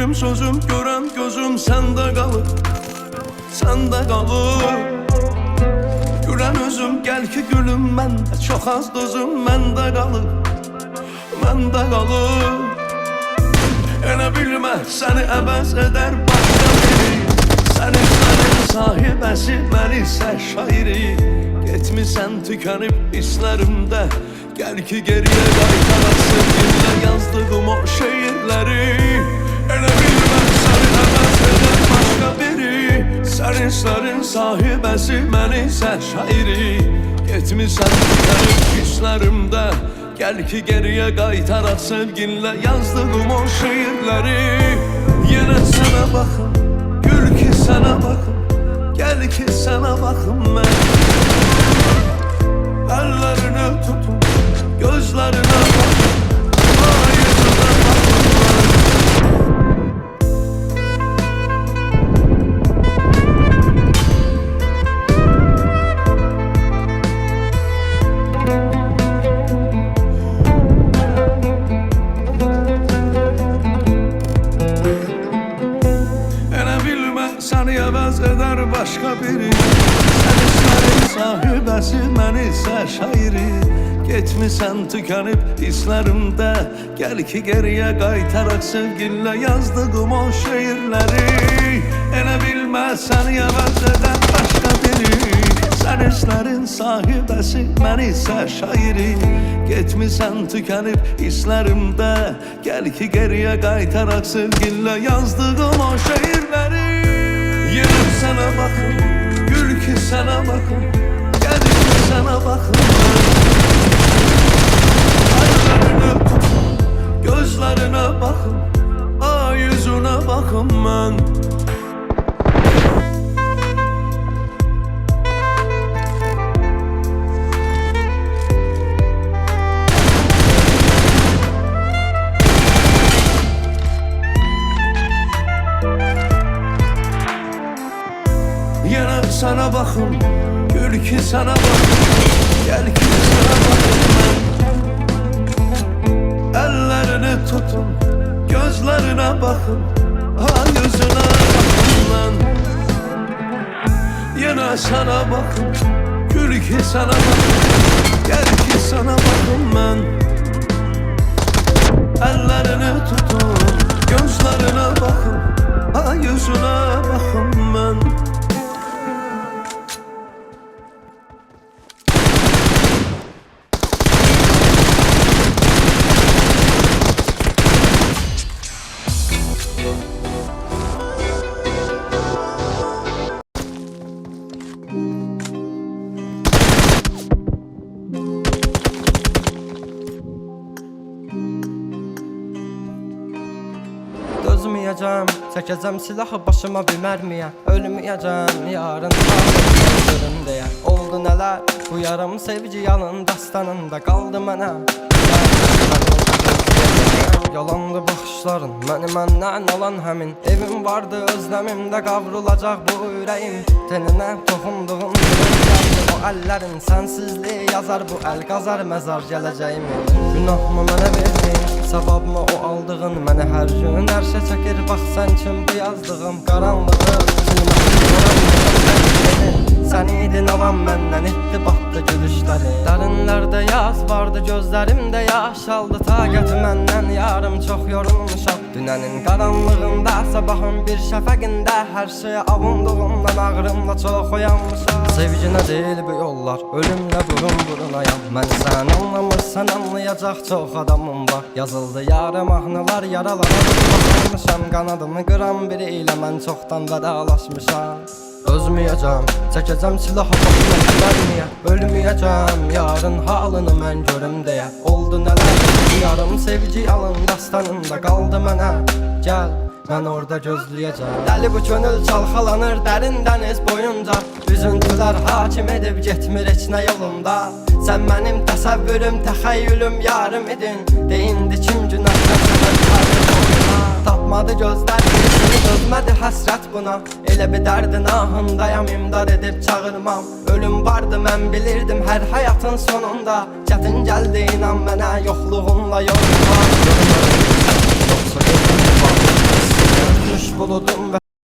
Dilim sözüm, görən gözüm səndə qalır, səndə qalır. Gülən özüm, gəl ki gülüm məndə, çox az dözüm məndə qalır, məndə qalır. Elə bilmə, səni əvəz edər başqa biri. Sənin sahibəsi, mən isə şairi. Getmisən tükənib hisslərimdə, gəl ki geriyə qaytaraq sevginlə yazdığım o şeirləri. Elə bilmə, səni əvəz edər başqa biri. Sənin sahibəsi, mən isə şairi. Getmisən tükənib hisslərimdə, gəl ki geriyə qaytaraq sevginlə yazdığım o şeirləri. Yenə sənə baxım, gül ki sənə baxım, gəl ki sənə baxım mən. Əllərini tutun, gözlərinə baxım, ayızına baxım mən. Elə bilmə, səni əvəz edər başqa biri. Sənin sahibəsi, mən isə şairi. Getmisən tükənib hisslərimdə, gəl ki geriyə qaytaraq sevginlə yazdığım o şeirləri. Elə bilmə, səni əvəz edər başqa biri. Sənin sahibəsi, mən isə şairi. Getmisən tükənib hisslərimdə, gəl ki geriyə qaytaraq sevginlə yazdığım o şeirləri. Yenə sənə baxım, gül ki sənə baxım, gəl ki sənə baxım mən. Əllərini tutun, gözlərinə baxım, ay yüzünə baxım mən. Yenə sənə baxım, gül ki sənə baxım, gəl ki sənə baxım mən. Əllərini tutun, gözlərinə baxım, ay yüzünə baxım mən. Yenə sənə baxım, gül ki sənə baxım, gəl ki sənə baxım mən. Əllərini tutun, gözlərinə baxım, ay yüzünə baxım mən. Dözməyəcəm, çəkəcəm silahı başıma bir mərmiyə. Ölməyəcəm, yarın ölürüm deyə. Oldu nələr, bu yarım sevgi yalın dastanında qaldı mənə. Yalandı baxışların, məni məndən alan həmin. Evim vardı, özləmimdə qavrulacaq bu ürəyim. Teninə toxunduğum o əllərin sənsizliyi yazar, bu əl qazar məzar gələcəyimi. Günahımı mənə verdin, savabımı o aldığın. Mənə hər gün ərşə çəkir, bax sən kim bu yazdığım. Qaranlığı sən idin alan məndən etdi batdı gülüşləri. Dərinlərdə yaz vardı, gözlərimdə yaş aldı. Taqəti məndən yarım çox yorulmuşam. Dünənin qaranlığında, sabahın bir şəfəqində, hər şeyə avunduğumdan ağrımla çox oyanmışam. Sevginə deyil bu yollar, ölümlə burun burunayam. Mən sən anlamırsan, anlayacaq çox adamım var. Yazıldı yarım mahnılar, yaralara basılmışam. Qanadımı qıran biri ilə mən çoxdan vədalaşmışam. Özməyəcəm, çəkəcəm silahı başına verməyə. Ölməyəcəm, yarın halını mən görüm deyə. Oldu nələr, yarım sevgi yalın dastanında qaldı mənə. Gəl, mən orada gözləyəcəm. Dəli bu könül çalxalanır dərin dəniz boyunca. Üzüntülər hakim edib getmir heç nə yolunda. Sən mənim təsəvvürüm, təxəyyülüm yarım idin. Deyindi kim günahdan səbəb tapmadı gözlərim, seni dözmədi həsrət buna. Elə bir dərdin ahındayam, imdad edib çağırmam. Ölüm vardı mən bilirdim hər həyatın sonunda. Çətin gəldi inan mənə yoxluğunla yorulma.